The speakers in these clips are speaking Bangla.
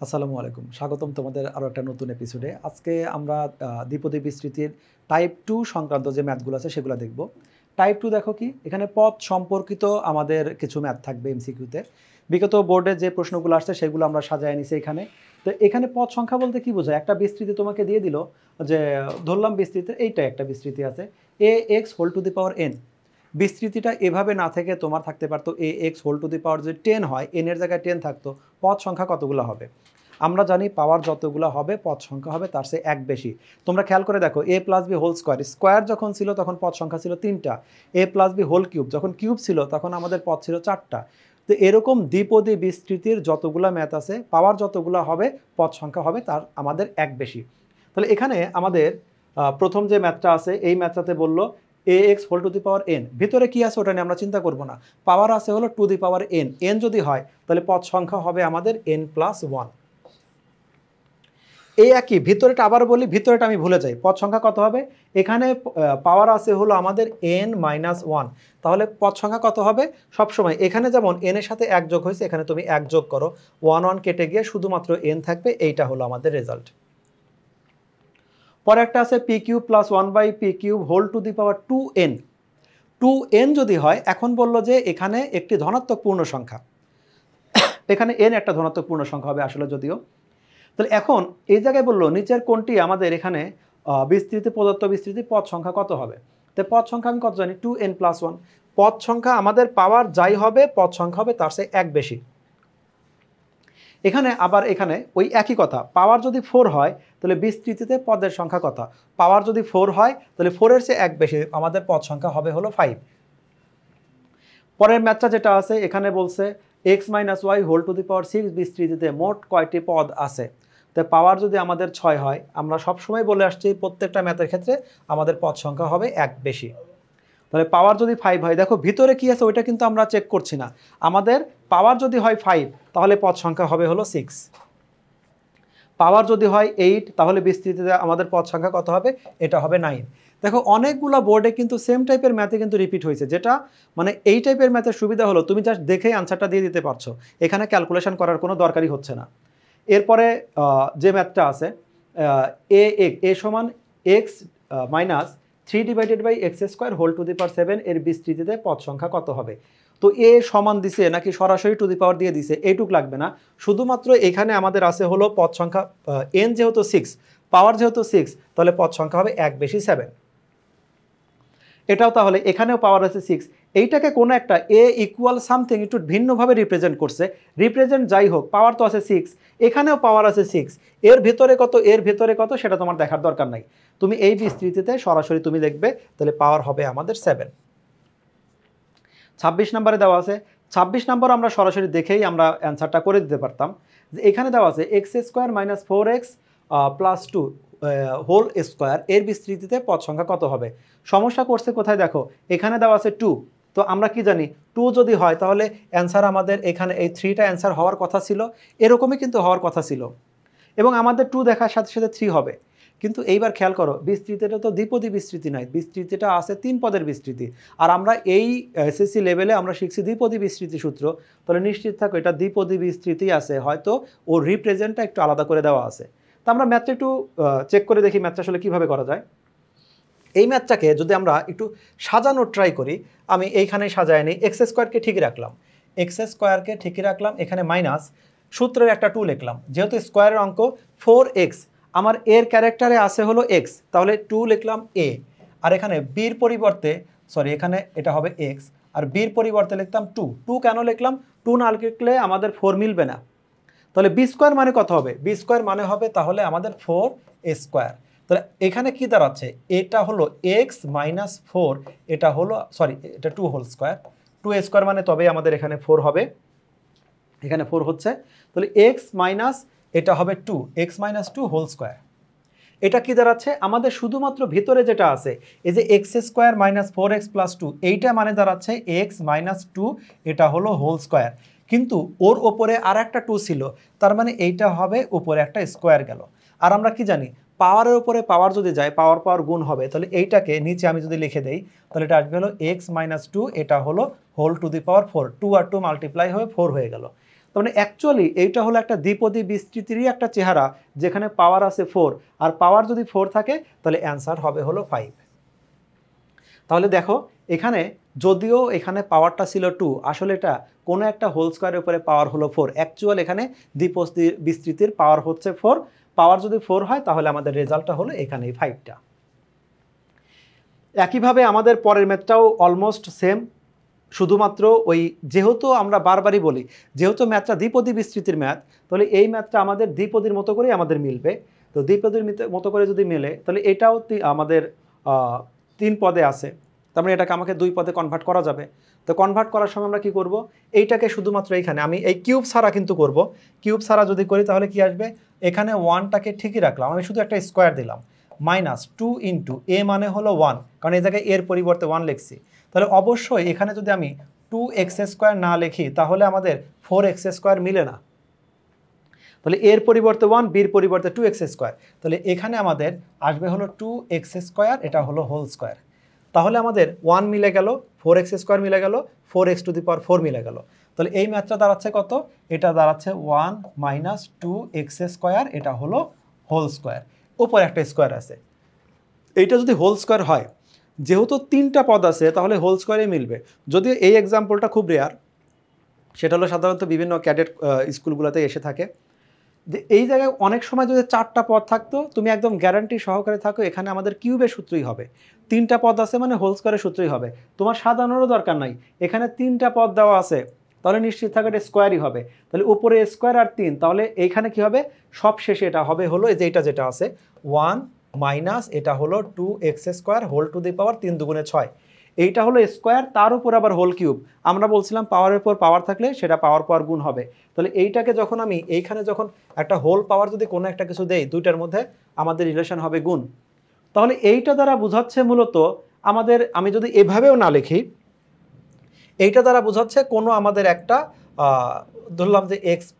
আসসালামু আলাইকুম। স্বাগতম তোমাদের আরও একটা নতুন এপিসোডে। আজকে আমরা দ্বিপদী বিস্তৃতির টাইপ 2 সংক্রান্ত যে ম্যাথগুলো আছে সেগুলো দেখব। টাইপ 2 দেখো কি? এখানে পথ সম্পর্কিত আমাদের কিছু ম্যাথ থাকবে এমসিকিউতে। বিগত বোর্ডে যে প্রশ্নগুলো আসছে সেগুলো আমরা সাজায় নিছি এখানে। তো এখানে পথ সংখ্যা বলতে কি বোঝায়? একটা বিস্তৃতি তোমাকে দিয়ে দিল যে ধরলাম বিস্তৃতি এইটা একটা বিস্তৃতি আছে ax whole to the power n। বিস্তৃতিটা এভাবে না থেকে তোমার থাকতে পারতো ax whole to the power যদি 10 হয়, n এর জায়গায় 10 থাকতো, পথ সংখ্যা কতগুলো হবে? আমরা জানি পাওয়ার যতগুলো হবে পদ সংখ্যা হবে তার চেয়ে এক বেশি। তোমরা খেয়াল করে দেখো a plus B whole square, square যখন ছিল তখন পদ সংখ্যা ছিল 3টা। a plus B whole cube যখন কিউব ছিল তখন আমাদের পদ ছিল 4টা। তো এরকম দ্বিপদী বিস্তৃতির যতগুলা ম্যাথ আছে পাওয়ার যতগুলো হবে পদ সংখ্যা হবে তার আমাদের এক বেশি। তাহলে এখানে আমাদের প্রথম যে ম্যাথটা আছে এই ম্যাথটাতে বললো ax whole to the power n, ভিতরে কি আছে ওটা নিয়ে আমরা চিন্তা করব না, পাওয়ার আছে হলো two the power n, n যদি হয় তাহলে পদ সংখ্যা হবে আমাদের n প্লাস 1। এই একই ভিতরেটা আবার বলি, ভিতরেটা আমি ভুলে যাই, পদ সংখ্যা কত হবে? এখানে পাওয়ার আছে হলো আমাদের n মাইনাস 1, তাহলে পদ সংখ্যা কত হবে? সবসময় এখানে যেমন n এর সাথে 1 যোগ হয়েছে এখানে তুমি 1 যোগ করো, 1 1 কেটে গিয়ে শুধুমাত্র n থাকবে, এইটা হলো আমাদের রেজাল্ট। পরে একটা আছে p cube plus 1 by p cube whole to the power 2n। 2n যদি হয়, এখন বললো যে এখানে একটি ধনাত্মক পূর্ণ সংখ্যা, এখানে n একটা ধনাত্মক পূর্ণ সংখ্যা হবে আসলে যদিও। তাহলে এখন এই জায়গায় বললো নিচের কোনটি আমাদের এখানে বিস্তৃতি প্রদত্ত বিস্তৃতি পদ সংখ্যা কত হবে? তো পদ সংখ্যা আমি কত জানি? 2n plus 1। পদ সংখ্যা আমাদের পাওয়ার যাই হবে পদ সংখ্যা হবে তার চেয়ে এক বেশি। এখানে আবার এখানে ওই একই কথা, পাওয়ার যদি 4 হয় তাহলে বিস্তৃতিতে পদের সংখ্যা কত? পাওয়ার যদি 4 হয় তাহলে 4 এর চেয়ে এক বেশি, আমাদের পদ সংখ্যা হবে হলো 5। পরের ম্যাথটা যেটা আছে এখানে বলছে x minus y whole to the power 6 বিস্তৃতিতে মোট কয়টি পদ আছে? তো পাওয়ার যদি আমাদের 6 হয়, আমরা সবসময় বলে আসছি প্রত্যেকটা ম্যাথের ক্ষেত্রে আমাদের পদ সংখ্যা হবে এক বেশি। তাহলে পাওয়ার যদি 5 হয়, দেখো ভিতরে কি আছে ওইটা কিন্তু আমরা চেক করছি না, আমাদের পাওয়ার যদি হয় 5 তাহলে পদ সংখ্যা হবে হলো 6। পাওয়ার যদি হয় 8 তাহলে বিস্তৃতিতে আমাদের পদ সংখ্যা কত হবে? এটা হবে 9। দেখো অনেকগুলো বোর্ডে কিন্তু সেম টাইপের ম্যাথে কিন্তু রিপিট হয়েছে, যেটা মানে এই টাইপের ম্যাথের সুবিধা হলো তুমি জাস্ট দেখেই আনসারটা দিয়ে দিতে পারছো, এখানে ক্যালকুলেশন করার কোনো দরকারই হচ্ছে না। এরপরে যে ম্যাথটা আছে এ সমান x minus 3 divided by x square whole to the power 7 এর বিস্তৃতিতে পদ সংখ্যা কত হবে? তো এ সমান দিছে নাকি সরাসরি টু দি পাওয়ার দিয়ে দিছে এইটুক লাগবে না, শুধুমাত্র এখানে আমাদের আছে হলো পদ সংখ্যা n যেহেতু 6, পাওয়ার যেহেতু 6, তাহলে পদ সংখ্যা হবে এক বেশি 7। এটাও তাহলে এখানেও পাওয়ার আছে 6, এইটাকে কোনো একটা এ ইকুয়াল সামথিং একটু ভিন্নভাবে রিপ্রেজেন্ট করছে, রিপ্রেজেন্ট যাই হোক পাওয়ার তো আছে 6, এখানেও পাওয়ার আছে 6, এর ভেতরে কত এর ভেতরে কত সেটা তোমার দেখার দরকার নাই, তুমি এই বিস্তৃতিতে সরাসরি তুমি দেখবে, তাহলে পাওয়ার হবে আমাদের 7। 26 নম্বরে দেওয়া আছে, 26 নম্বর আমরা সরাসরি দেখেই আমরা অ্যান্সারটা করে দিতে পারতাম, যে এখানে দেওয়া আছে x square minus 4x plus 2 whole square এর বিস্তৃতিতে পদ সংখ্যা কত হবে? সমস্যা করছে কোথায় দেখো, এখানে দেওয়া আছে 2, তো আমরা কি জানি 2 যদি হয় তাহলে অ্যান্সার আমাদের এখানে এই 3টা অ্যান্সার হওয়ার কথা ছিল, এরকমই কিন্তু হওয়ার কথা ছিল, এবং আমাদের 2 দেখার সাথে সাথে 3 হবে। কিন্তু এইবার খেয়াল করো বিস্তৃতিটা তো দ্বিপদী বিস্তৃতি নয়, বিস্তৃতিটা আছে 3 পদের বিস্তৃতি, আর আমরা এই এসএসসি লেভেলে আমরা শিখছি দ্বিপদী বিস্তৃতি সূত্র, তাহলে নিশ্চিত থাকো এটা দ্বিপদী বিস্তৃতি আছে, হয়তো ও রিপ্রেজেন্টটা একটু আলাদা করে দেওয়া আছে। তো আমরা ম্যাথটা একটু চেক করে দেখি ম্যাথটা আসলে কীভাবে করা যায়। এই ম্যাথটাকে যদি আমরা একটু সাজানোর ট্রাই করি, আমি এইখানে সাজায় নিই, এক্স স্কোয়ারকে ঠিকই রাখলাম, এক্স স্কোয়ারকে ঠিকই রাখলাম, এখানে মাইনাস সূত্রের একটা 2 লিখলাম, যেহেতু স্কোয়ারের অঙ্ক 4x, আমার এর ক্যারেক্টারে আছে হলো x, তাহলে 2 লিখলাম a, আর এখানে বির পরিবর্তে সরি এখানে এটা হবে x, আর বির পরিবর্তে লিখতাম 2। 2 কেন লিখলাম? 2 না লিখলে আমাদের 4 মিলবে না, তাহলে বি স্কোয়ার মানে কত হবে? বি স্কোয়ার মানে হবে তাহলে আমাদের 4 স্কোয়ার। তাহলে এখানে কি দাঁড়াচ্ছে? এটা হলো x মাইনাস 4, এটা হলো সরি এটা 2 হোল স্কোয়ার, 2 স্কোয়ার মানে তবেই আমাদের এখানে 4 হবে, এখানে 4 হচ্ছে, তাহলে x মাইনাস এটা হবে 2, x মাইনাস 2 হোল স্কোয়ার। এটা কি দাঁড়াচ্ছে? আমাদের শুধুমাত্র ভিতরে যেটা আছে এই যে x square minus 4x plus 2, এইটা মানে দাঁড়াচ্ছে x মাইনাস 2, এটা হলো হোল স্কোয়ার, কিন্তু ওর ওপরে আর একটা 2 ছিল, তার মানে এইটা হবে উপরে একটা স্কোয়ার গেল। আর আমরা কি জানি পাওয়ারের উপরে পাওয়ার যদি যায় পাওয়ার পাওয়ার গুণ হবে, তাহলে এইটাকে নিচে আমি যদি লিখে দেই তাহলে এটা আসবে হলো x মাইনাস 2, এটা হলো হোল টু দি পাওয়ার 4, 2 আর 2 মাল্টিপ্লাই হয়ে 4 হয়ে গেল। তো তার মানে অ্যাকচুয়ালি এইটা হলো একটা দ্বিপদী বিস্তৃতিরই একটা চেহারা, যেখানে পাওয়ার আছে 4, আর পাওয়ার যদি 4 থাকে তাহলে অ্যান্সার হবে হলো 5। তাহলে দেখো এখানে যদিও এখানে পাওয়ারটা ছিল 2, আসলে এটা কোনো একটা হোল স্কোয়ারের উপরে পাওয়ার হলো 4। অ্যাকচুয়াল এখানে দ্বিপদী বিস্তৃতির পাওয়ার হচ্ছে 4, পাওয়ার যদি 4 হয় তাহলে আমাদের রেজাল্টটা হলো এখানেই 5টা। একইভাবে আমাদের পরের ম্যাথটাও অলমোস্ট সেম, শুধুমাত্র ওই যেহেতু আমরা বারবারই বলি যেহেতু ম্যাথটা দ্বিপদী বিস্তৃতির ম্যাথ, তাহলে এই ম্যাথটা আমাদের দ্বিপদীর মতো করেই আমাদের মিলবে। তো দ্বিপদীর মতো করে যদি মেলে তাহলে এটাও আমাদের 3 পদে আছে, তার মানে এটাকে আমাকে 2 পদে কনভার্ট করা যাবে। তো কনভার্ট করার সময় আমরা কি করব, এইটাকে শুধুমাত্র এইখানে আমি এই কিউব ছাড়া কিন্তু করব, কিউব ছাড়া যদি করি তাহলে কি আসবে, এখানে 1টাকে ঠিকই রাখলাম, আমি শুধু একটা স্কোয়ার দিলাম, -2 ইন্টু এ মানে হলো 1, কারণ এই জায়গায় এর পরিবর্তে 1 লিখছি। তাহলে অবশ্যই এখানে যদি আমি 2x² না লিখি তাহলে আমাদের 4x² মিলে না, তাহলে এর পরিবর্তে 1, বির পরিবর্তে 2x², তাহলে এখানে আমাদের আসবে হলো 2x², এটা হলো হোল স্কোয়ার। তাহলে আমাদের 1 মিলে গেল, 4x² মিলে গেল, 4x⁴ মিলে গেল। তাহলে এই ম্যাথটা দাঁড়াচ্ছে কত, এটা দাঁড়াচ্ছে 1 - 2x², এটা হলো হোল স্কোয়ার, উপরে একটা স্কোয়ার আছে। এইটা যদি হোল স্কোয়ার হয়, যেহেতু 3টা পদ আছে তাহলে হোল স্কোয়ারে মিলবে। যদিও এই এক্সাম্পলটা খুব রেয়ার, সেটা হলো সাধারণত বিভিন্ন ক্যাডেট স্কুলগুলোতে এসে থাকে। যে এই জায়গায় অনেক সময় যদি 4টা পদ থাকতো, তুমি একদম গ্যারান্টি সহকারে থাকো এখানে আমাদের কিউবের সূত্রই হবে। 3টা পদ আছে মানে হোল স্কোয়ারের সূত্রই হবে, তোমার সাজানোরও দরকার নাই, এখানে 3টা পদ দেওয়া আছে তাহলে নিশ্চিত থাকে এটা স্কোয়ারই হবে। তাহলে উপরে স্কোয়ার আর 3, তাহলে এইখানে কি হবে, সব শেষে এটা হবে হলো এই যে এটা যেটা আছে 1 মাইনাস এটা হলো 2x² whole to the power 3 দুগুণে 6, এইটা হলো স্কোয়ার, তার উপর আবার হোল কিউব। আমরা বলছিলাম পাওয়ারের পর পাওয়ার থাকলে সেটা পাওয়ার গুণ হবে। তাহলে এইটাকে যখন আমি এইখানে যখন একটা হোল পাওয়ার যদি কোনো একটা কিছু দেই, দুইটার মধ্যে আমাদের রিলেশন হবে গুণ। তাহলে এইটা দ্বারা বোঝাচ্ছে মূলত আমাদের, আমি যদি এভাবেও না লিখি, এইটা দ্বারা বোঝাচ্ছে কোনো আমাদের একটা ধরলাম যে x +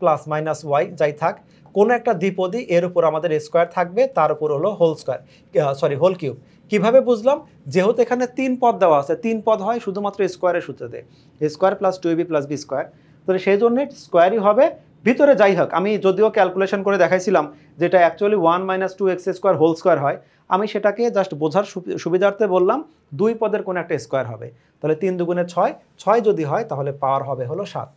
-y যাই থাক, কোনো একটা দ্বিপদী এর উপর আমাদের স্কোয়ার থাকবে, তার উপর হলো হোল স্কোয়ার, হোল কিউব। কিভাবে বুঝলাম, যেহেতু এখানে 3 পদ দেওয়া আছে, 3 পদ হয় শুধুমাত্র স্কোয়ারের সূত্রতে, স্কোয়ার + 2ab + b², তাহলে সেই জন্য স্কোয়ারই হবে। ভিতরে যাই হোক, আমি যদিও ক্যালকুলেশন করে দেখাইছিলাম যেটা অ্যাকচুয়ালি 1 - 2x² হোল স্কোয়ার হয়, আমি সেটাকে জাস্ট বোঝার সুবিধার্থে বললাম 2 পদের কোনো একটা স্কোয়ার হবে। তাহলে 3 দুগুণে 6, 6 যদি হয় তাহলে পাওয়ার হবে হলো 7।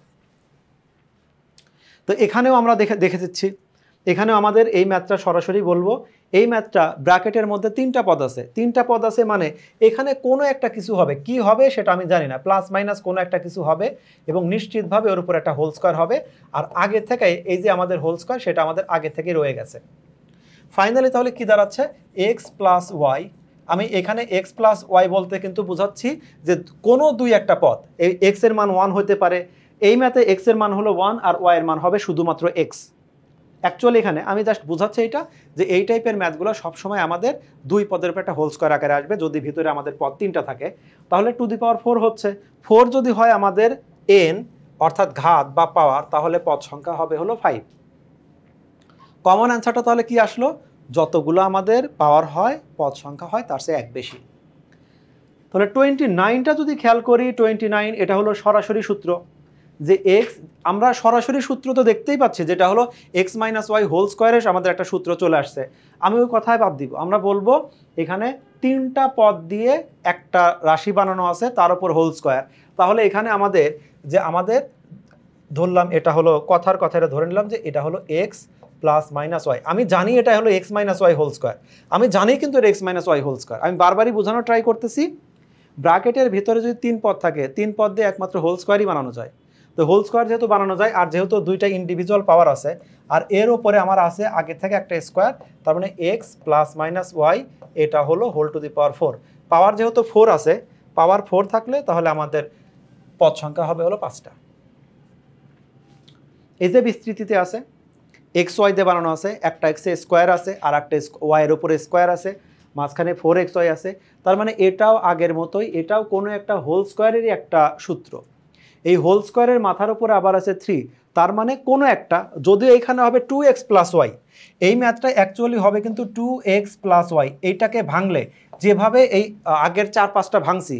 তো এখানেও আমরা দেখে দিচ্ছি, এখানেও আমাদের এই ম্যাথটা সরাসরি বলবো, এই ম্যাথটা ব্র্যাকেটের মধ্যে 3টা পদ আছে, 3টা পদ আছে মানে এখানে কোনো একটা কিছু হবে, কি হবে সেটা আমি জানি না, প্লাস মাইনাস কোনো একটা কিছু হবে এবং নিশ্চিতভাবে ওর উপর একটা হোল স্কোয়ার হবে। আর আগে থেকে এই যে আমাদের হোল স্কোয়ার সেটা আমাদের আগে থেকে রয়ে গেছে। ফাইনালি তাহলে কি দাঁড়াচ্ছে, x + y, আমি এখানে x + y বলতে কিন্তু বোঝাচ্ছি যে কোনো দুই একটা পদ, এই x এর মান 1 হতে পারে, এই ম্যাথে x এর মান হলো 1 আর y এর মান হবে শুধুমাত্র x। অ্যাকচুয়ালি এখানে আমি জাস্ট বোঝাচ্ছি এটা যে এই টাইপের ম্যাথগুলো সবসময় আমাদের 2 পদের উপর একটা হোল স্কোয়ার আকারে আসবে, যদি ভিতরে আমাদের পদ 3টা থাকে। তাহলে টু দি পাওয়ার 4 হচ্ছে, 4 যদি হয় আমাদের n অর্থাৎ ঘাত বা পাওয়ার, তাহলে পদ সংখ্যা হবে হলো 5। কমন অ্যান্সারটা তাহলে কি আসলো, যতগুলো আমাদের পাওয়ার হয় পদ সংখ্যা হয় তার চেয়ে 1 বেশি। তাহলে 29টা যদি খেয়াল করি, 29 এটা হলো সরাসরি সূত্র, যে x, আমরা সরাসরি সূত্র তো দেখতেই পাচ্ছি যেটা হলো x - y হোল স্কোয়ারের আমাদের একটা সূত্র চলে আসছে। আমি ওই কথায় বাদ দিব, আমরা বলবো এখানে 3টা পদ দিয়ে একটা রাশি বানানো আছে তার উপর হোল স্কোয়ার। তাহলে এখানে আমাদের যে আমাদের ধরলাম এটা হলো কথার কথাটা ধরে নিলাম যে এটা হলো x + -y, আমি জানি এটা হলো x - y হোল স্কোয়ার, আমি জানি কিন্তু এটা x - y হোল স্কোয়ার। আমি বারবারই বোঝানোর ট্রাই করতেছি, ব্র্যাকেটের ভিতরে যদি 3 পদ থাকে, 3 পদ দিয়ে একমাত্র হোল স্কোয়ারই বানানো যায়। তো হোল স্কোয়ার যেহেতু বানানো যায়, আর যেহেতু দুইটা ইন্ডিভিজুয়াল পাওয়ার আছে, আর এর উপরে আমার আছে আগে থেকে একটা স্কোয়ার, তার মানে x + -y এটা হলো হোল টু দি পাওয়ার 4। পাওয়ার যেহেতু 4 আছে, পাওয়ার 4 থাকলে তাহলে আমাদের পদ সংখ্যা হবে হলো 5টা। এই যে বিস্তৃতিতে আছে xy দিয়ে বানানো আছে, একটা x এর স্কোয়ার আছে আর একটা y এর উপরে স্কোয়ার আছে, মাঝখানে 4xy আছে, তার মানে এটাও আগের মতোই, এটাও কোনো একটা হোল স্কোয়ারেরই একটা সূত্র। এই হোল স্কোয়ারের মাথার উপরে আবার আছে 3, তার মানে কোনো একটা, যদিও এখানে হবে 2x + y, এই ম্যাথটা অ্যাকচুয়ালি হবে কিন্তু 2x + y। এইটাকে ভাঙলে যেভাবে এই আগের 4-5টা ভাঙছি,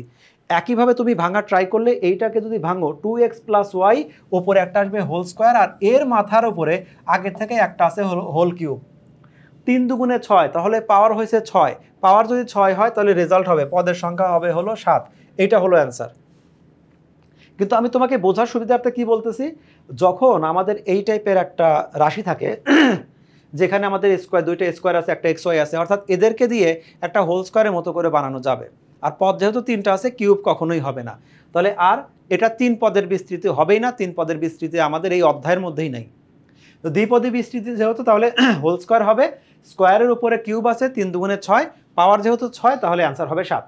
একইভাবে তুমি ভাঙা ট্রাই করলে এইটাকে যদি ভাঙো 2x প্লাস ওয়াই, ওপরে একটা আসবে হোল স্কোয়ার, আর এর মাথার উপরে আগে থেকে একটা আছে হোল কিউব। 3 দুগুণে 6, তাহলে পাওয়ার হয়েছে 6। পাওয়ার যদি 6 হয় তাহলে রেজাল্ট হবে পদের সংখ্যা হবে হলো 7। এইটা হলো অ্যান্সার। কিন্তু আমি তোমাকে বোঝার সুবিধার্থে কি বলতেছি, যখন আমাদের এই টাইপের একটা রাশি থাকে যেখানে আমাদের স্কোয়ার, দুইটা স্কোয়ার আছে, একটা এক্স ওয়াই আছে, অর্থাৎ এদেরকে দিয়ে একটা হোল স্কোয়ারের মতো করে বানানো যাবে। আর পদ যেহেতু 3টা আছে, কিউব কখনোই হবে না। তাহলে আর এটা 3 পদের বিস্তৃতি হবেই না, 3 পদের বিস্তৃতি আমাদের এই অধ্যায়ের মধ্যেই নাই। তো দ্বিপদী বিস্তৃতি যেহেতু, তাহলে হোল স্কোয়ার হবে, স্কোয়ারের উপরে কিউব আছে, 3 দুগুণে 6, পাওয়ার যেহেতু 6 তাহলে অ্যান্সার হবে 7।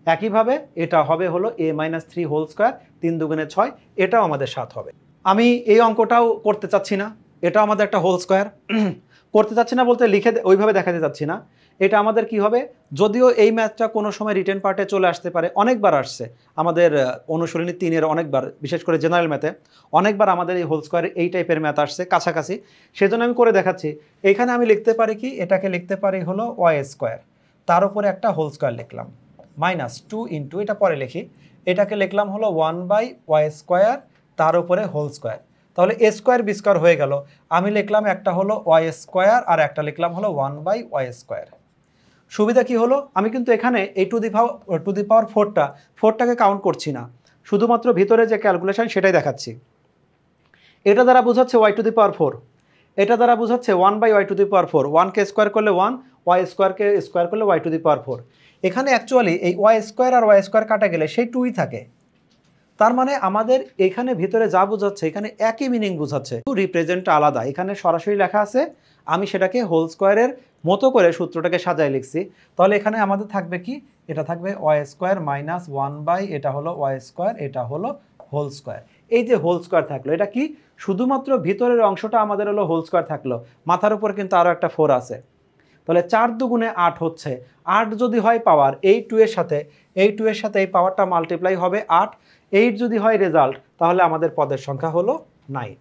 একইভাবে এটা হবে হলো a-3 হোল স্কোয়ার, 3 দুগুণে 6, এটাও আমাদের 7 হবে। আমি এই অঙ্কটাও করতে চাচ্ছি না, এটাও আমাদের একটা হোল স্কোয়ার। করতে চাচ্ছি না বলতে লিখে ওইভাবে দেখাতে চাচ্ছি না। এটা আমাদের কি হবে, যদিও এই ম্যাথটা কোনো সময় রিটেন পার্টে চলে আসতে পারে, অনেকবার আসছে আমাদের অনুশীলনী 3-এর অনেকবার, বিশেষ করে জেনারেল ম্যাথে অনেকবার আমাদের এই হোল স্কোয়ারে এই টাইপের ম্যাথ আসছে কাছাকাছি, সেজন্য আমি করে দেখাচ্ছি। এখানে আমি লিখতে পারি কি, এটাকে লিখতে পারি হলো ওয়াই স্কোয়ার, তার উপরে একটা হোল স্কোয়ার লিখলাম, -2 ইন্টু, এটা পরে লিখি, এটাকে লিখলাম হলো 1/y স্কোয়ার, তার উপরে হোল স্কোয়ার। তাহলে এ স্কোয়ার বি স্কোয়ার হয়ে গেল। আমি লিখলাম একটা হলো ওয়াই স্কোয়ার আর একটা লিখলাম হলো 1/y স্কোয়ার। সুবিধা কি হলো, আমি কিন্তু এখানে এই টু দি পাওয়ার 4টাকে কাউন্ট করছি না, শুধুমাত্র ভিতরে যে ক্যালকুলেশন সেটাই দেখাচ্ছি। এটা দ্বারা বোঝাচ্ছে ওয়াই টু দি পাওয়ার 4, এটা দ্বারা বোঝাচ্ছে 1/y two the power 4, 1কে square করলে 1, ওয়াই স্কোয়ারকে স্কোয়ার করলে ওয়াই টু দি পাওয়ার 4। এখানে অ্যাকচুয়ালি এই ওয়াই স্কোয়ার আর ওয়াই স্কোয়ার কাটা গেলে সেই 2ই থাকে। তার মানে আমাদের এখানে ভিতরে যা বোঝাচ্ছে এখানে একই মিনিং বোঝাচ্ছে, রিপ্রেজেন্ট আলাদা। এখানে সরাসরি লেখা আছে, আমি সেটাকে হোল স্কোয়ারের মতো করে সূত্রটাকে সাজায় লিখছি। তাহলে এখানে আমাদের থাকবে কি, এটা থাকবে ওয়াই স্কোয়ার মাইনাস 1/, এটা হলো ওয়াই স্কোয়ার, এটা হলো হোল স্কোয়ার। এই যে হোল স্কোয়ার থাকলো, এটা কি শুধুমাত্র ভিতরের অংশটা আমাদের হলো হোল স্কোয়ার থাকলো, মাথার উপর কিন্তু আরও একটা 4 আছে। তাহলে 4 দুগুণে 8 হচ্ছে, 8 যদি হয় পাওয়ার, এই 2 এর সাথে এই পাওয়ারটা মাল্টিপ্লাই হবে 8, 8 যদি হয় রেজাল্ট, তাহলে আমাদের পদের সংখ্যা হলো 9।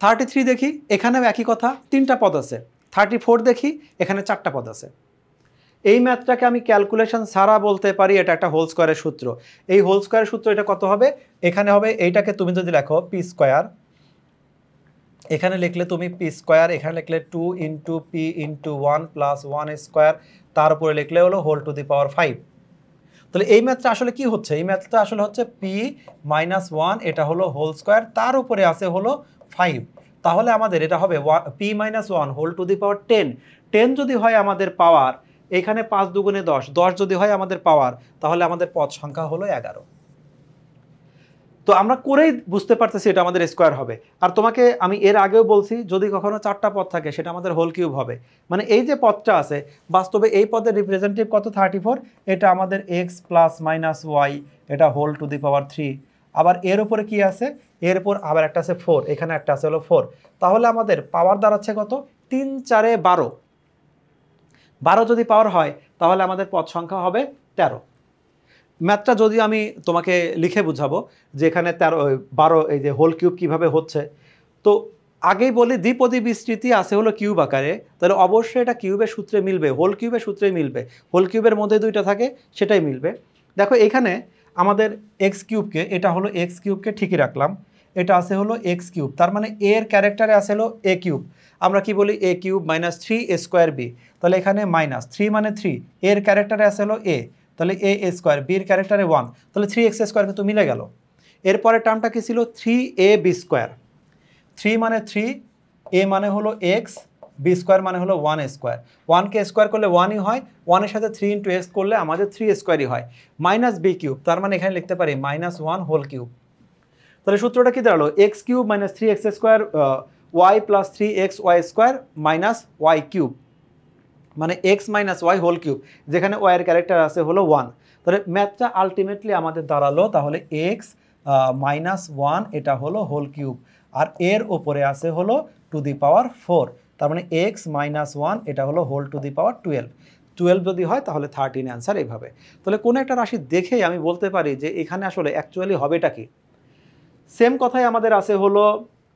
33 দেখি, এখানেও একই কথা, 3টা পদ আছে। 34 দেখি, এখানে 4টা পদ আছে। এই ম্যাথটাকে আমি ক্যালকুলেশন ছাড়া বলতে পারি এটা একটা হোল স্কোয়ারের সূত্র। এই হোল স্কোয়ারের সূত্র এটা কত হবে, এখানে হবে, এইটাকে তুমি যদি লেখো পি স্কোয়ার, এখানে লিখলে তুমি পি স্কোয়ার, এখানে লিখলে 2 into P into 1 plus 1 square, তার উপরে লিখলে হলো হোল টু দি পাওয়ার 5। তাহলে এই ম্যাথটা আসলে কি হচ্ছে, এই ম্যাথটা আসলে হচ্ছে পি মাইনাস 1, এটা হলো হোল স্কোয়ার, তার উপরে আছে হলো 5। তাহলে আমাদের এটা হবে p minus 1 whole to the power 10। 10 যদি হয় আমাদের পাওয়ার, এখানে 5 দুগুণে 10, 10 যদি হয় আমাদের পাওয়ার, তাহলে আমাদের পদ সংখ্যা হলো 11। তো আমরা করেই বুঝতে পারতেছি এটা আমাদের স্কোয়ার হবে। আর তোমাকে আমি এর আগেও বলছি, যদি কখনো 4টা পদ থাকে সেটা আমাদের হোল কিউব হবে। মানে এই যে পদটা আছে, বাস্তবে এই পদের রিপ্রেজেন্টেটিভ কত, 34, এটা আমাদের এক্স প্লাস মাইনাস ওয়াই, এটা হোল টু দি পাওয়ার 3। আবার এর উপরে কি আছে, এর উপর আবার একটা আছে 4, এখানে একটা আছে হলো 4। তাহলে আমাদের পাওয়ার দাঁড়াচ্ছে কত, 3 4 12। 12 যদি পাওয়ার হয় তাহলে আমাদের পদ সংখ্যা হবে 13। ম্যাথটা যদি আমি তোমাকে লিখে বুঝাবো যে এখানে 12 এই যে হোল কিউব কিভাবে হচ্ছে, তো আগেই বলি দ্বিপদী বিস্তৃতি আছে হলো কিউব আকারে, তাহলে অবশ্যই এটা কিউবের সূত্রে মিলবে, হোল কিউবের সূত্রে মিলবে, হোল কিউবের মধ্যে 2টা থাকে সেটাই মিলবে। দেখো এখানে আমাদের এক্স কিউবকে, এটা হলো এক্স কিউবকে ঠিকই রাখলাম, এটা আছে হলো এক্স কিউব, তার মানে এর ক্যারেক্টারে আছে হলো এ কিউব। আমরা কি বলি, এ কিউব মাইনাস 3 এ স্কোয়ার বি, তাহলে এখানে মাইনাস 3 মানে 3, এর ক্যারেক্টারে আছে হলো এ, তাহলে এ স্কোয়ার, বির ক্যারেক্টারে 1, তাহলে 3x স্কোয়ার কিন্তু মিলে গেল। এরপরে টার্মটা কি ছিল, 3ab স্কোয়ার, 3 মানে 3, এ মানে হলো এক্স, বি স্কোয়ার মানে হলো 1 স্কোয়ার, 1কে স্কোয়ার করলে 1ই হয়, 1 এর সাথে 3 ইন্টু এক্স করলে আমাদের 3 স্কোয়ারই হয়, মাইনাস বি কিউব, তার মানে এখানে লিখতে পারি -1 হোল কিউব। তাহলে সূত্রটা কি দাঁড়ালো, x cube minus 3x square y plus 3x y square minus y cube, মানে x minus y whole cube, যেখানে ওয়াইয়ের ক্যারেক্টার আছে হলো 1। তাহলে ম্যাথটা আলটিমেটলি আমাদের দাঁড়ালো তাহলে এক্স -1, এটা হলো হোল কিউব, আর এর ওপরে আছে হলো টু দি পাওয়ার 4, তার মানে এক্স -1, এটা হলো হোল টু দি পাওয়ার 12। 12 যদি হয় তাহলে 13 অ্যান্সার এইভাবে। তাহলে কোনো একটা রাশি দেখেই আমি বলতে পারি যে এখানে আসলে অ্যাকচুয়ালি হবেটা কি। সেম কথাই আমাদের আছে হলো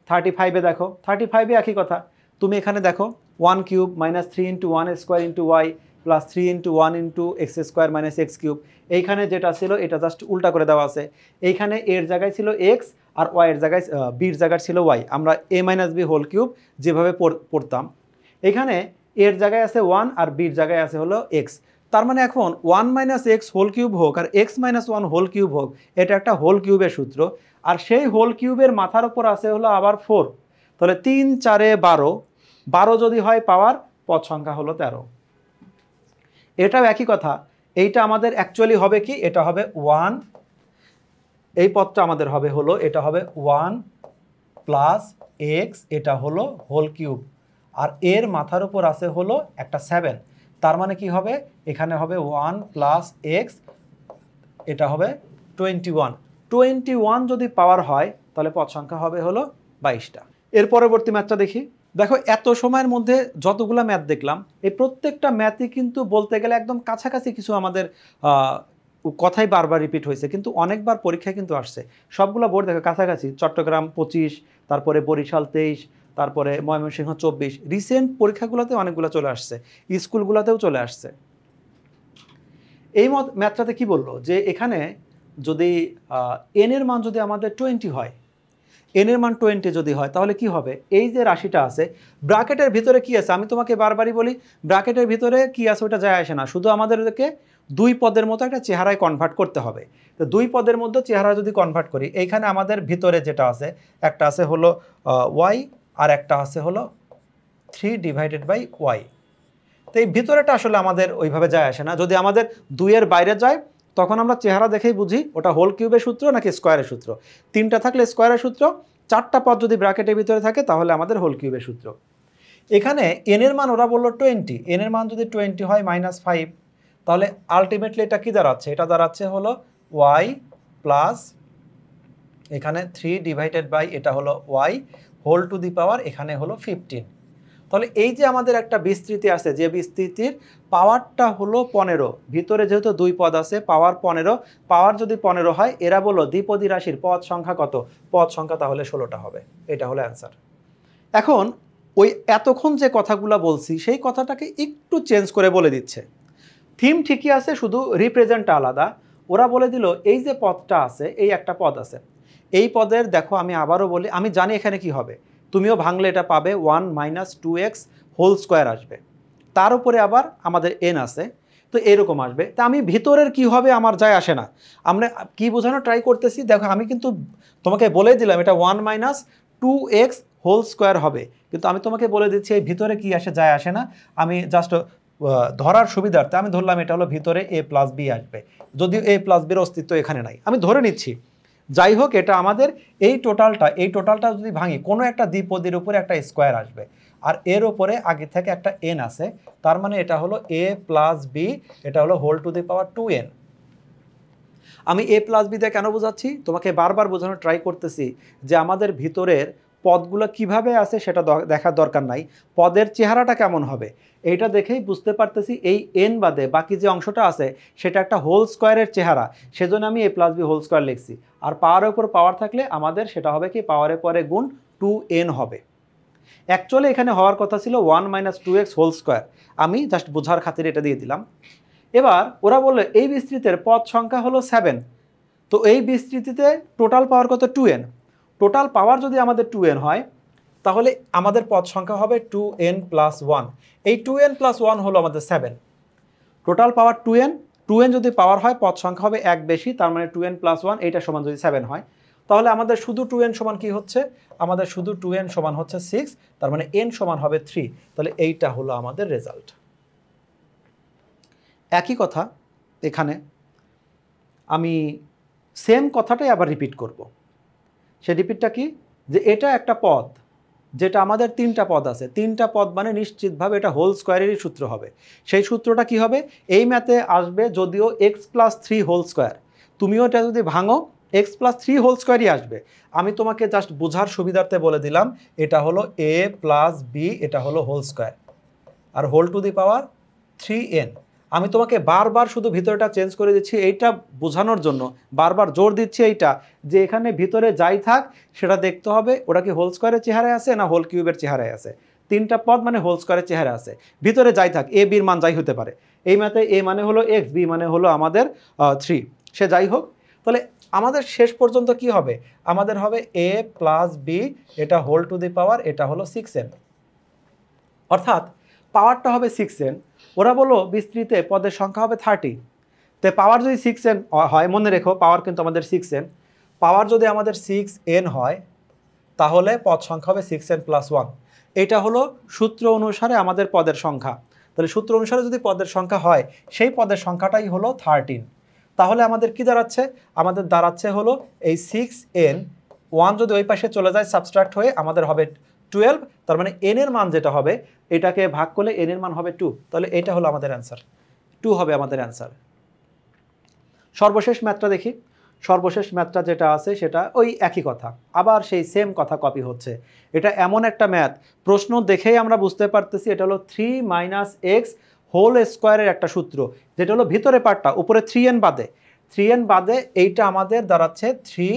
35-এ, দেখো 35-এ একই কথা, তুমি এখানে দেখো 1 cube minus 3 into 1 square into y plus 3 into 1 into x square minus x cube. এইখানে যেটা ছিল এটা জাস্ট উল্টা করে দেওয়া আছে। এইখানে এর জায়গায় ছিল এক্স আর ওয়াই এর জায়গায় বির জায়গায় ছিল ওয়াই। আমরা এ মাইনাস বি হোল কিউব যেভাবে পড়তাম, এখানে এর জায়গায় আছে 1 আর বির জায়গায় আছে হলো এক্স। তার মানে এখন 1 মাইনাস এক্স হোল কিউব হোক আর এক্স মাইনাস 1 হোল কিউব হোক, এটা একটা হোল কিউবের সূত্র। আর সেই হোল কিউবের মাথার উপর আছে হলো আবার 4। তাহলে 3 4 12, 12 যদি হয় পাওয়ার, পদ সংখ্যা হলো 13। এটাও একই কথা, এইটা আমাদের অ্যাকচুয়ালি হবে কি, এটা হবে 1, এই পদটা আমাদের হবে হলো, এটা হবে 1 প্লাস এক্স, এটা হলো হোল কিউব, আর এর মাথার উপর আছে হলো একটা 7। তার মানে কি হবে, এখানে হবে 1 প্লাস এক্স, এটা হবে 21। 21 যদি পাওয়ার হয় তাহলে পদ সংখ্যা হবে হলো 22টা। এর পরবর্তী ম্যাথটা দেখি। দেখো এত সময়ের মধ্যে যতগুলো ম্যাথ দেখলাম, এই প্রত্যেকটা ম্যাথই কিন্তু বলতে গেলে একদম কাছাকাছি কিছু আমাদের কথাই বারবার রিপিট হয়েছে, কিন্তু অনেকবার পরীক্ষায় কিন্তু আসছে। সবগুলো বোর্ড দেখো কাছাকাছি, চট্টগ্রাম 25, তারপরে বরিশাল 23, তারপরে ময়মনসিংহ 24, রিসেন্ট পরীক্ষাগুলোতে অনেকগুলো চলে আসছে, স্কুলগুলোতেও চলে আসছে। এই ম্যাথটাতে কি বললো যে এখানে যদি এন এর মান যদি আমাদের 20 হয়, এন এর মান 20 যদি হয় তাহলে কি হবে, এই যে রাশিটা আছে ব্র্যাকেটের ভিতরে কি আছে, আমি তোমাকে বারবারই বলি ব্র্যাকেটের ভিতরে কি আছে ওটা যায় আসে না, শুধু আমাদেরকে দুই পদের মতো একটা চেহারায় কনভার্ট করতে হবে। তো দুই পদের মধ্যে চেহারা যদি কনভার্ট করি, এইখানে আমাদের ভিতরে যেটা আছে, একটা আছে হলো ওয়াই আর একটা আছে হলো 3 ডিভাইডেড বাই ওয়াই। তো এই ভিতরেটা আসলে আমাদের ওইভাবে যায় আসে না, যদি আমাদের 2 এর বাইরে যায় তখন আমরা চেহারা দেখেই বুঝি ওটা হোল কিউবের সূত্র নাকি স্কোয়ারের সূত্র। 3টা থাকলে স্কোয়ারের সূত্র, 4টা পদ যদি ব্র্যাকেটের ভিতরে থাকে তাহলে আমাদের হোল কিউবের সূত্র। এখানে এন এর মান ওরা বললো 20, এন এর মান যদি 20 হয় -5, তাহলে আলটিমেটলি এটা কি দাঁড়াচ্ছে, এটা দাঁড়াচ্ছে হলো ওয়াই প্লাস এখানে 3 ডিভাইডেড বাই এটা হলো ওয়াই হোল টু দি পাওয়ার এখানে হলো 15। তাহলে এই যে আমাদের একটা বিস্তৃতি আছে, যে বিস্তৃতির পাওয়ারটা হলো 15, ভিতরে যেহেতু দুই পদ আছে পাওয়ার 15, পাওয়ার যদি 15 হয় এরা বললো দ্বিপদী রাশির পদ সংখ্যা কত, পদ সংখ্যা তাহলে 16টা হবে। এটা হলো অ্যান্সার। এখন ওই এতক্ষণ যে কথাগুলো বলছি সেই কথাটাকে একটু চেঞ্জ করে বলে দিচ্ছে। থিম ঠিকই আছে, শুধু রিপ্রেজেন্টটা আলাদা। ওরা বলে দিল এই যে পদটা আছে, এই একটা পদ আছে, এই পদের দেখো আমি আবারও বলি, আমি জানি এখানে কি হবে, তুমিও ভাঙলে এটা পাবে 1 মাইনাস 2x হোল স্কোয়ার আসবে, তার উপরে আবার আমাদের n আছে, তো এরকম আসবে। তা আমি ভিতরের কি হবে আমার যায় আসে না, আমরা কি বোঝানো ট্রাই করতেছি, দেখো আমি কিন্তু তোমাকে বলে দিলাম এটা 1 মাইনাস 2x হোল স্কোয়ার হবে, কিন্তু আমি তোমাকে বলে দিচ্ছি এই ভিতরে কি আসে যায় আসে না, আমি জাস্ট ধরার সুবিধার্থে আমি ধরলাম এটা হলো ভিতরে a প্লাস বি আসবে, যদিও a প্লাস বির অস্তিত্ব এখানে নাই, আমি ধরে নিচ্ছি। যাই হোক, এটা আমাদের এই টোটালটা যদি ভাঙি, কোনো একটা দ্বিপদীর উপরে একটা স্কোয়ার আসবে, আর এর উপরে আগে থেকে একটা n আছে, তার মানে এটা হলো a প্লাস বি, এটা হলো whole to the power 2n। আমি a প্লাস বি দিয়ে কেন বোঝাচ্ছি, তোমাকে বারবার বোঝানোর ট্রাই করতেছি যে আমাদের ভিতরের পদগুলো কিভাবে আছে সেটা দেখার দরকার নাই, পদের চেহারাটা কেমন হবে এইটা দেখেই বুঝতে পারতেছি এই n বাদে বাকি যে অংশটা আছে সেটা একটা হোল স্কোয়ারের চেহারা, সেজন্য আমি a plus B whole square লিখছি। আর পাওয়ারের উপর পাওয়ার থাকলে আমাদের সেটা হবে কি, পাওয়ারের পরে গুণ 2n হবে। অ্যাকচুয়ালি এখানে হওয়ার কথা ছিল 1 মাইনাস 2x হোল স্কোয়ার, আমি জাস্ট বোঝার খাতিরে এটা দিয়ে দিলাম। এবার ওরা বললো এই বিস্তৃতির পদ সংখ্যা হলো 7, তো এই বিস্তৃতিতে টোটাল পাওয়ার কত 2n, টোটাল পাওয়ার যদি আমাদের 2n হয় তাহলে আমাদের পদ সংখ্যা হবে 2n প্লাস 1, এই 2n প্লাস 1 হলো আমাদের 7, টোটাল পাওয়ার 2n, 2n যদি পাওয়ার হয় পদ সংখ্যা হবে 1 বেশি, তার মানে 2n প্লাস 1 এইটা সমান যদি 7 হয়, তাহলে আমাদের শুধু 2n সমান কি হচ্ছে, আমাদের শুধু 2n সমান হচ্ছে 6, তার মানে n সমান হবে 3, তাহলে এইটা হলো আমাদের রেজাল্ট। একই কথা এখানে আমি সেম কথাটাই আবার রিপিট করব। সে রিপিটটা কি, যে এটা একটা পদ, যেটা আমাদের 3টা পদ আছে, 3টা পদ মানে নিশ্চিতভাবে এটা হোল স্কোয়ারেরই সূত্র হবে। সেই সূত্রটা কি হবে, এই ম্যাথে আসবে যদিও x প্লাস 3 হোল স্কোয়ার, তুমিও এটা যদি ভাঙো x প্লাস 3 হোল স্কোয়ারই আসবে। আমি তোমাকে জাস্ট বোঝার সুবিধার্থে বলে দিলাম এটা হলো a প্লাস বি, এটা হলো হোল স্কোয়ার আর whole to the power 3n। আমি তোমাকে বারবার শুধু ভিতরটা চেঞ্জ করে দিচ্ছি এইটা বোঝানোর জন্য, বারবার জোর দিচ্ছি এইটা যে এখানে ভিতরে যাই থাক সেটা দেখতে হবে ওটা কি হোল স্কোয়ারের চেহারায় আছে না হোল কিউবের চেহারায় আছে। তিনটা পদ মানে হোল স্কোয়ারের চেহারা আছে, ভিতরে যাই থাক এ বির মান যাই হতে পারে। এই ম্যাথে এ মানে হলো এক্স, বি মানে হলো আমাদের 3, সে যাই হোক। তাহলে আমাদের শেষ পর্যন্ত কি হবে, আমাদের হবে a প্লাস বি, এটা হোল টু দি পাওয়ার, এটা হলো 6n, অর্থাৎ পাওয়ারটা হবে 6n। ওরা বলো বিস্তৃতে পদের সংখ্যা হবে 30, তো পাওয়ার যদি 6n হয়, মনে রেখো পাওয়ার কিন্তু আমাদের 6n, পাওয়ার যদি আমাদের 6n হয় তাহলে পদ সংখ্যা হবে 6n প্লাস 1। এটা হলো সূত্র অনুসারে আমাদের পদের সংখ্যা। তাহলে সূত্র অনুসারে যদি পদের সংখ্যা হয়, সেই পদের সংখ্যাটাই হলো 13। তাহলে আমাদের কি দাঁড়াচ্ছে, আমাদের দাঁড়াচ্ছে হলো এই 6n, 1 যদি ওই পাশে চলে যায় সাবট্রাক্ট হয়ে আমাদের হবে 12, তার মানে n এর মান যেটা হবে এটাকে ভাগ করলে n এর মান হবে 2। তাহলে এটা হলো আমাদের অ্যান্সার, 2 হবে আমাদের অ্যান্সার। সর্বশেষ ম্যাথটা দেখি। সর্বশেষ ম্যাথটা যেটা আছে সেটা ওই একই কথা, আবার সেই সেম কথা কপি হচ্ছে। এটা এমন একটা ম্যাথ, প্রশ্ন দেখেই আমরা বুঝতে পারতেছি এটা হলো 3 - x হোল স্কোয়ারের একটা সূত্র, যেটা হলো ভিতরে পার্টটা, উপরে 3n বাদে, 3n বাদে এইটা আমাদের দাঁড়াচ্ছে 3,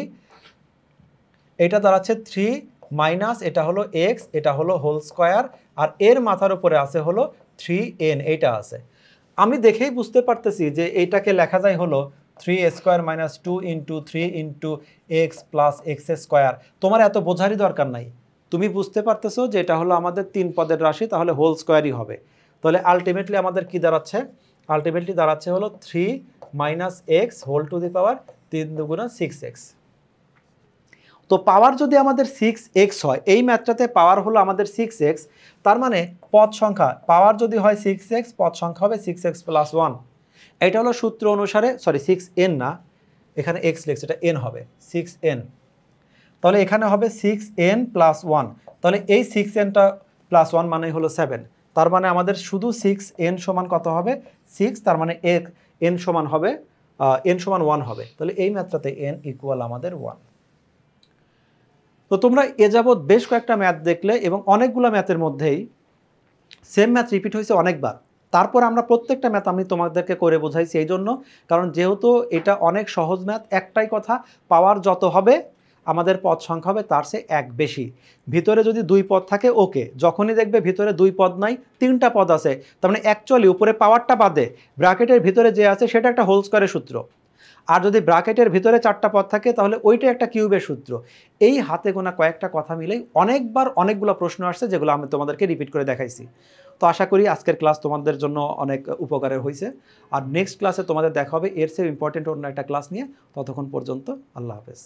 এটা দাঁড়াচ্ছে 3 মাইনাস এটা হলো x, এটা হলো হোল স্কোয়ার, আর এর মাথার উপরে আছে হলো 3n, এইটা আছে। আমি দেখেই বুঝতে পারতেছি যে এইটাকে লেখা যায় হলো 3 square minus 2 into 3 into x plus x square. তোমার এত বোঝারই দরকার নাই, তুমি বুঝতে পারতেছো যে এটা হলো আমাদের 3 পদের রাশি, তাহলে হোল স্কোয়ারই হবে। তাহলে আলটিমেটলি আমাদের কি দাঁড়াচ্ছে, আলটিমেটলি দাঁড়াচ্ছে হলো 3 minus x whole to the power 3 দুগুণা 6x। তো পাওয়ার যদি আমাদের 6x হয়, এই ম্যাথটাতে পাওয়ার হলো আমাদের 6x, তার মানে পদ সংখ্যা পাওয়ার যদি হয় 6x, পদ সংখ্যা হবে 6x প্লাস 1। এটা হলো সূত্র অনুসারে, সরি 6n না, এখানে x লিখছে, এটা n হবে 6n। তাহলে এখানে হবে 6n প্লাস 1, তাহলে এই 6nটা প্লাস 1 মানে হলো 7, তার মানে আমাদের শুধু 6n সমান কত হবে 6, তার মানে n সমান হবে n সমান 1 হবে। তাহলে এই ম্যাথটাতে n ইকুয়াল আমাদের 1। তো তোমরা এ যাবৎ বেশ কয়েকটা ম্যাথ দেখলে এবং অনেকগুলো ম্যাথের মধ্যেই সেম ম্যাথ রিপিট হয়েছে অনেকবার। তারপর আমরা প্রত্যেকটা ম্যাথ আমি তোমাদেরকে করে বোঝাইছি এই জন্য, কারণ যেহেতু এটা অনেক সহজ ম্যাথ, একটাই কথা, পাওয়ার যত হবে আমাদের পদ সংখ্যা হবে তার চেয়ে 1 বেশি। ভিতরে যদি 2 পদ থাকে ওকে, যখনই দেখবে ভিতরে 2 পদ নাই 3টা পদ আছে, তার মানে অ্যাকচুয়ালি উপরে পাওয়ারটা বাদে ব্র্যাকেটের ভিতরে যে আছে সেটা একটা হোল স্কোয়ারের সূত্র, আর যদি ব্র্যাকেটের ভিতরে 4টা পদ থাকে তাহলে ওইটা একটা কিউবের সূত্র। এই হাতে গোনা কয়েকটা কথা মিলেই অনেকবার অনেকগুলো প্রশ্ন আসছে, যেগুলো আমি তোমাদেরকে রিপিট করে দেখাইছি। তো আশা করি আজকের ক্লাস তোমাদের জন্য অনেক উপকারের হয়েছে, আর নেক্সট ক্লাসে তোমাদের দেখা হবে এর চেয়ে ইম্পর্টেন্ট অন্য একটা ক্লাস নিয়ে। ততক্ষণ পর্যন্ত আল্লাহ হাফেজ।